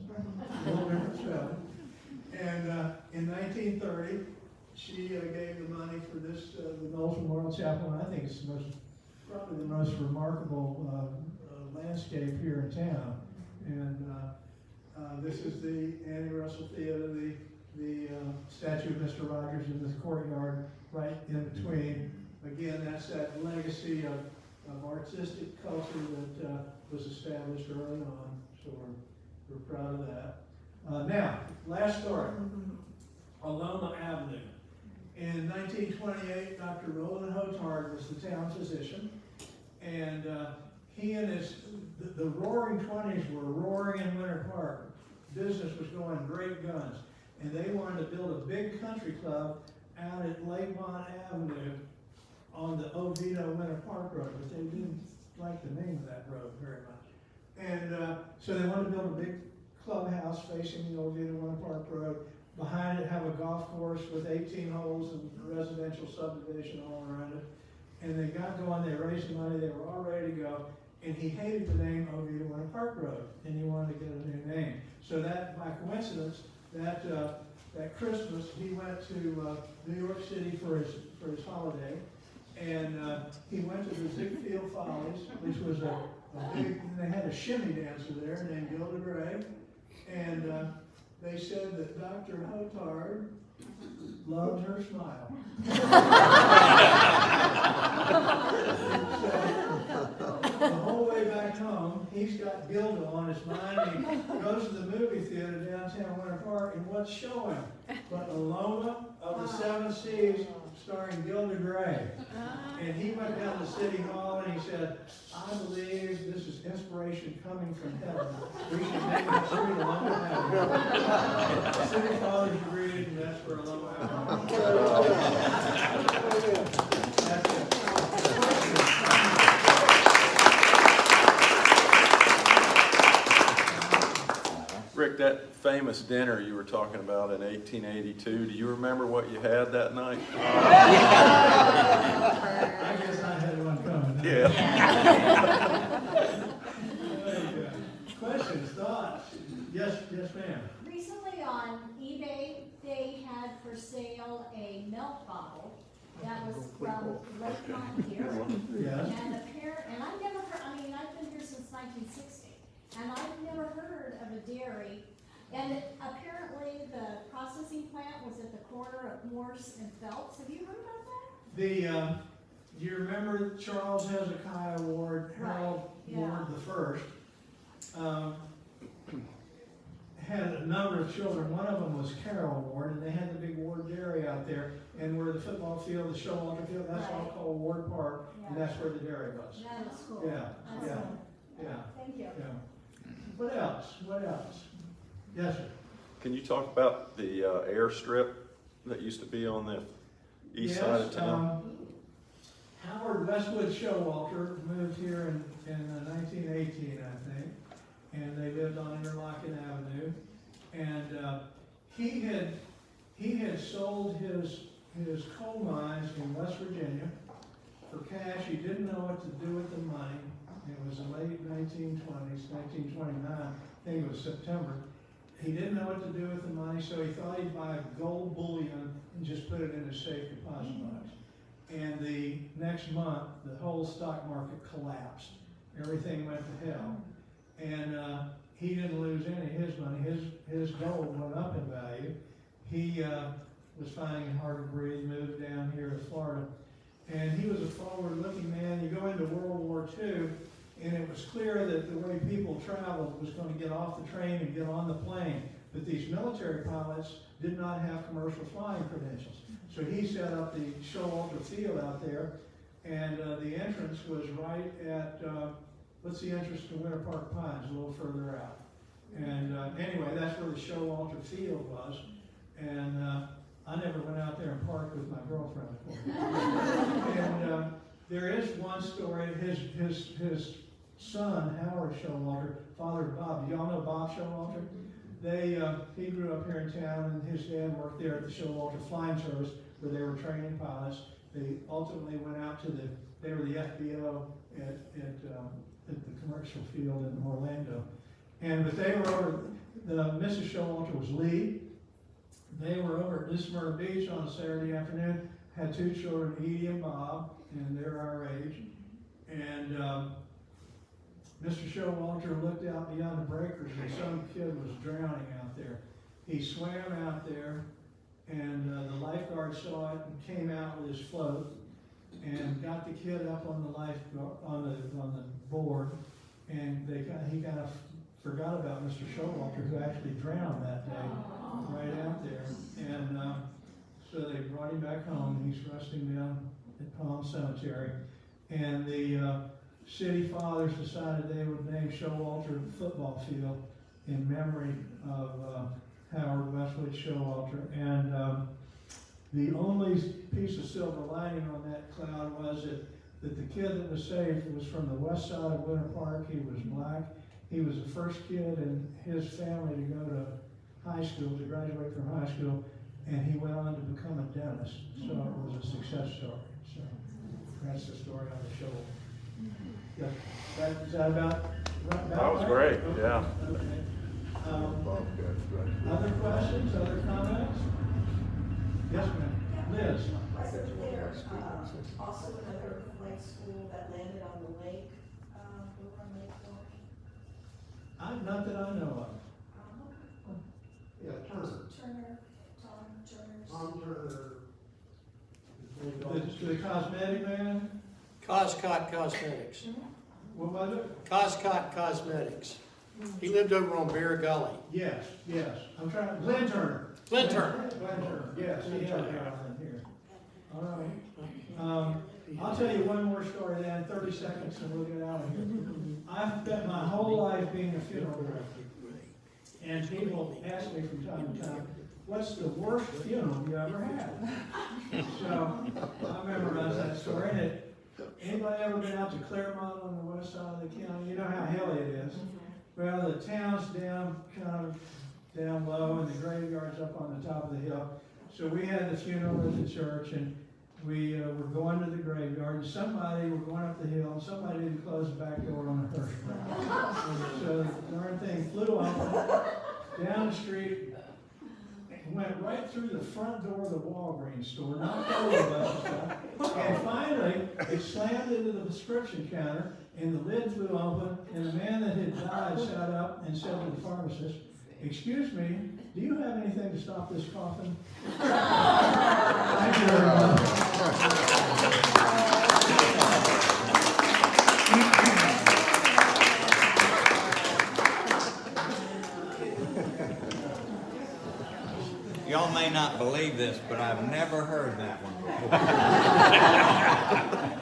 A little different spelling. And in 1930, she gave the money for this, the Knowles Memorial Chapel, and I think it's probably the most remarkable landscape here in town. And this is the Annie Russell Theater, the statue of Mr. Rogers in the courtyard right in between. Again, that's that legacy of artistic culture that was established early on, so we're proud of that. Now, last story, Aloma Avenue. In 1928, Dr. Roland Hotard was the town physician, and he and the roaring 20s were roaring in Winter Park. Business was going great guns, and they wanted to build a big country club out at Lakemont Avenue on the Oviedo Winter Park Road, but they didn't like the name of that road very much. And so they wanted to build a big clubhouse facing the Oviedo Winter Park Road. Behind it have a golf course with 18 holes and residential subdivision all around it. And they got going, they raised the money, they were all ready to go. And he hated the name Oviedo Winter Park Road, and he wanted to get a new name. So that, by coincidence, that Christmas, he went to New York City for his holiday, and he went to the Ziegfeld Follies, which was a big, they had a shimmy dancer there named Gilda Gray, and they said that Dr. Hotard loved her smile. So, the whole way back home, he's got Gilda on his mind. He goes to the movie theater downtown Winter Park, and what's showing? But Aloma of the Seven Seas, starring Gilda Gray. And he went down to City Hall and he said, I believe this is inspiration coming from heaven. We should name the street Aloma Avenue. City Fathers agreed, and that's where Aloma Avenue. That's it. Rick, that famous dinner you were talking about in 1882, do you remember what you had that night? I guess I had one coming. Yeah. Questions, thoughts? Yes, ma'am. Recently on eBay, they had for sale a milk bottle that was from Lake Montpelier. Yes. And I've never heard, I've been here since 1960, and I've never heard of a dairy. And apparently the processing plant was at the corner of Morse and Phelps. Have you heard about that? Do you remember Charles Hezekiah Ward, Harold Right, yeah. Ward the First? had a number of children. One of them was Carroll Ward, and they had the big Ward dairy out there. And where the football field, the Showalter field, that's all Right. called Ward Park, and Yeah. that's where the dairy was. That's cool. Yeah, That's yeah, cool. yeah, Thank you. yeah. What else? What else? Yes, sir. Can you talk about the airstrip that used to be on the east side of Yes, town? Howard Westwood Showalter moved here in 1918, I think, and they lived on Interlochen Avenue. And he had sold his coal mines in West Virginia for cash. He didn't know what to do with the money. It was the late 1920s, 1929. I think it was September. He didn't know what to do with the money, so he thought he'd buy gold bullion and just put it in a safe deposit box. And the next month, the whole stock market collapsed. Everything went to hell. And he didn't lose any of his money. His gold went up in value. He was finding it hard to breathe, moved down here to Florida. And he was a forward-looking man. You go into World War II, and it was clear that the way people traveled was going to get off the train and get on the plane. But these military pilots did not have commercial flying credentials. So he set up the Showalter field out there, and the entrance was right at, what's the entrance to Winter Park Pines, a little further out. And anyway, that's where the Showalter field was. And I never went out there and parked with my girlfriend. And there is one story, his son, Howard Showalter, father Bob, do y'all know Bob Showalter? He grew up here in town, and his dad worked there at the Showalter Flying Service, where they were training pilots. They ultimately went out to they were the FBO at the commercial field in Orlando. But they were over, Mrs. Showalter was lead. They were over at Smyrna Beach on a Saturday afternoon, had two children, Edie and Bob, and they're our age. And Mr. Showalter looked out beyond the breakers, and some kid was drowning out there. He swam out there, and the lifeguard saw it and came out with his float and got the kid up on the board, and he kind of forgot about Mr. Showalter, who actually drowned that day right out there. And so they brought him back home. He's resting down at Palm Cemetery, and the city fathers decided they would name Showalter football field in memory of Howard Westwood Showalter. And the only piece of silver lining on that cloud was that the kid that was saved was from the west side of Winter Park. He was black. He was the first kid in his family to go to high school, to graduate from high school, and he went on to become a dentist. So it was a success story. So that's the story on the show. Yeah. Is that about That was great, okay. yeah. Okay. Other questions, other comments? Yes, ma'am. Liz? Wasn't there also another flight school that landed on the lake, over on Lake Fork? Not that I know of. Yeah, Turner. Tom Turner's. Tom Turner. The cosmetic man? Coscott Cosmetics. What was it? Coscott Cosmetics. He lived over on Bear Gully. Yes. I'm trying, Glenn Turner. Glenn Turner. Yes, he had a guy in here. All right. I'll tell you one more story then, 30 seconds, and we'll get out of here. I've spent my whole life being a funeral director, and people ask me from time to time, what's the worst funeral you ever had? So I memorize that story. And anybody ever been out to Claremont on the west side of the county? You know how hilly it is. Well, the town's down, kind of down low, and the graveyard's up on the top of the hill. So we had the funeral at the church, and we were going to the graveyard, and we're going up the hill, and somebody didn't close the back door on the hearse. So the darn thing flew up down the street, went right through the front door of the Walgreens store, knocked over a bunch of stuff, and finally it slammed into the prescription counter, and the lid flew open, and the man that had died sat up and said to the pharmacist, "Excuse me, do you have anything to stop this coughing?" Thank you very much. Y'all may not believe this, but I've never heard that one before.